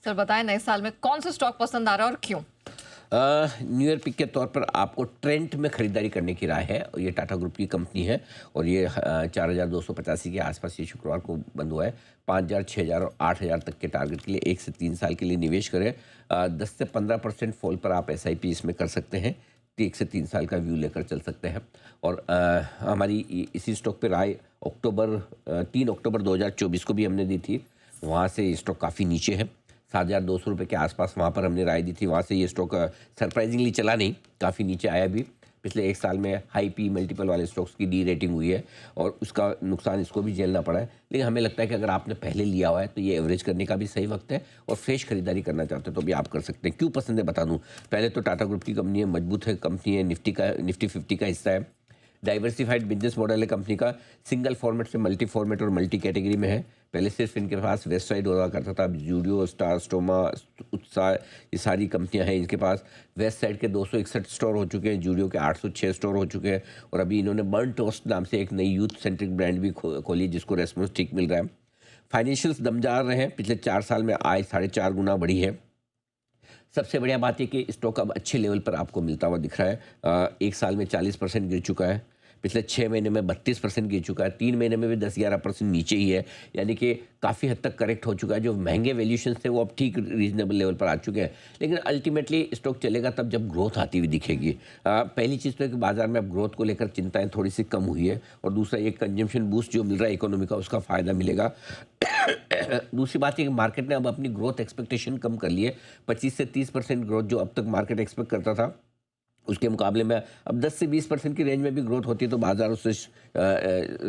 Sir बताएं, नए साल में कौन सा स्टॉक पसंद आ रहा है और क्यों? न्यू ईयर पिक के तौर पर आपको ट्रेंड में खरीदारी करने की राय है। और ये टाटा ग्रुप की कंपनी है और ये 4,285 के आसपास ये शुक्रवार को बंद हुआ है। 5,000, 6,000 और 8,000 तक के टारगेट के लिए 1 से 3 साल के लिए निवेश करें। 10 से 15% फॉल पर आप SIP इसमें कर सकते हैं। 1 से 3 साल का व्यू लेकर चल सकते हैं। और हमारी इसी स्टॉक पर राय 3 अक्टूबर 2024 को भी हमने दी थी। वहाँ से ये स्टॉक काफ़ी नीचे है, 7,200 रुपये के आसपास वहाँ पर हमने राय दी थी। वहाँ से ये स्टॉक सरप्राइजिंगली चला नहीं, काफ़ी नीचे आया भी। पिछले 1 साल में हाई पी मल्टीपल वाले स्टॉक्स की डी रेटिंग हुई है और उसका नुकसान इसको भी झेलना पड़ा है। लेकिन हमें लगता है कि अगर आपने पहले लिया हुआ है तो ये एवरेज करने का भी सही वक्त है और फ्रेश खरीदारी करना चाहते हैं तो भी आप कर सकते हैं। क्यों पसंद है बता दूँ। पहले तो टाटा ग्रुप की कंपनी है, मजबूत है कंपनी है, निफ्टी 50 का हिस्सा है। डाइवर्सिफाइड बिजनेस मॉडल है कंपनी का, सिंगल फॉर्मेट से मल्टी फॉर्मेट और मल्टी कैटेगरी में है। पहले सिर्फ इनके पास वेस्ट साइड हुआ करता था, अब जूडियो, स्टार, स्टोमा, उत्साह, ये सारी कंपनियां हैं इनके पास। वेस्ट साइड के 261 स्टोर हो चुके हैं, जूडियो के 806 स्टोर हो चुके हैं और अभी इन्होंने बर्न टोस्ट नाम से एक नई यूथ सेंट्रिक ब्रांड भी खोली जिसको रेस्पॉन्स ठीक मिल रहा है। फाइनेंशियल्स दमदार रहे हैं, पिछले 4 साल में आय 4.5 गुना बढ़ी है। सबसे बढ़िया बात है कि स्टॉक अब अच्छे लेवल पर आपको मिलता हुआ दिख रहा है। 1 साल में 40% गिर चुका है, पिछले 6 महीने में 32% गिर चुका है, 3 महीने में भी 10-11% नीचे ही है। यानी कि काफ़ी हद तक करेक्ट हो चुका है। जो महंगे वैल्यूएशन थे वो अब ठीक रीजनेबल लेवल पर आ चुके हैं। लेकिन अल्टीमेटली स्टॉक चलेगा तब जब ग्रोथ आती हुई दिखेगी। पहली चीज़ तो है कि बाजार में अब ग्रोथ को लेकर चिंताएं थोड़ी सी कम हुई है और दूसरा एक कंजम्पशन बूस्ट जो मिल रहा है इकोनॉमी का, उसका फ़ायदा मिलेगा। दूसरी बात है कि मार्केट ने अब अपनी ग्रोथ एक्सपेक्टेशन कम कर ली है। 25 से 30% ग्रोथ जो अब तक मार्केट एक्सपेक्ट करता था उसके मुकाबले में अब 10 से 20% की रेंज में भी ग्रोथ होती है तो बाजार उससे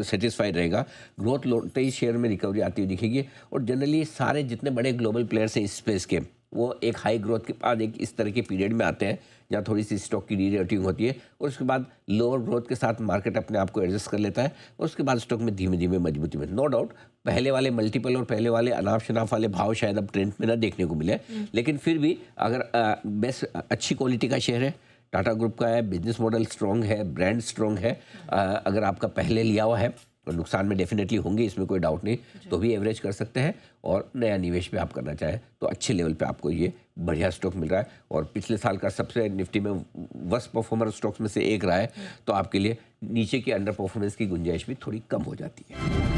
सेटिस्फाइड रहेगा। ग्रोथ लौटते ही शेयर में रिकवरी आती हुई दिखेगी और जनरली सारे जितने बड़े ग्लोबल प्लेयर्स हैं इस स्पेस के, वो एक हाई ग्रोथ के बाद एक इस तरह के पीरियड में आते हैं जहाँ थोड़ी सी स्टॉक की री रेटिंग होती है और उसके बाद लोअर ग्रोथ के साथ मार्केट अपने आप को एडजस्ट कर लेता है और उसके बाद स्टॉक में धीमे धीमे मजबूती में, नो डाउट पहले वाले मल्टीपल और पहले वाले अनाप शनाप वाले भाव शायद अब ट्रेंड में ना देखने को मिले। लेकिन फिर भी अगर बेस्ट अच्छी क्वालिटी का शेयर है, टाटा ग्रुप का है, बिजनेस मॉडल स्ट्रॉन्ग है, ब्रांड स्ट्रॉन्ग है, अगर आपका पहले लिया हुआ है तो नुकसान में डेफिनेटली होंगे, इसमें कोई डाउट नहीं, तो भी एवरेज कर सकते हैं। और नया निवेश पे आप करना चाहें तो अच्छे लेवल पे आपको ये बढ़िया स्टॉक मिल रहा है और पिछले साल का सबसे निफ्टी में वर्स्ट परफॉर्मर स्टॉक्स में से एक रहा है, तो आपके लिए नीचे की अंडर परफॉर्मेंस की गुंजाइश भी थोड़ी कम हो जाती है।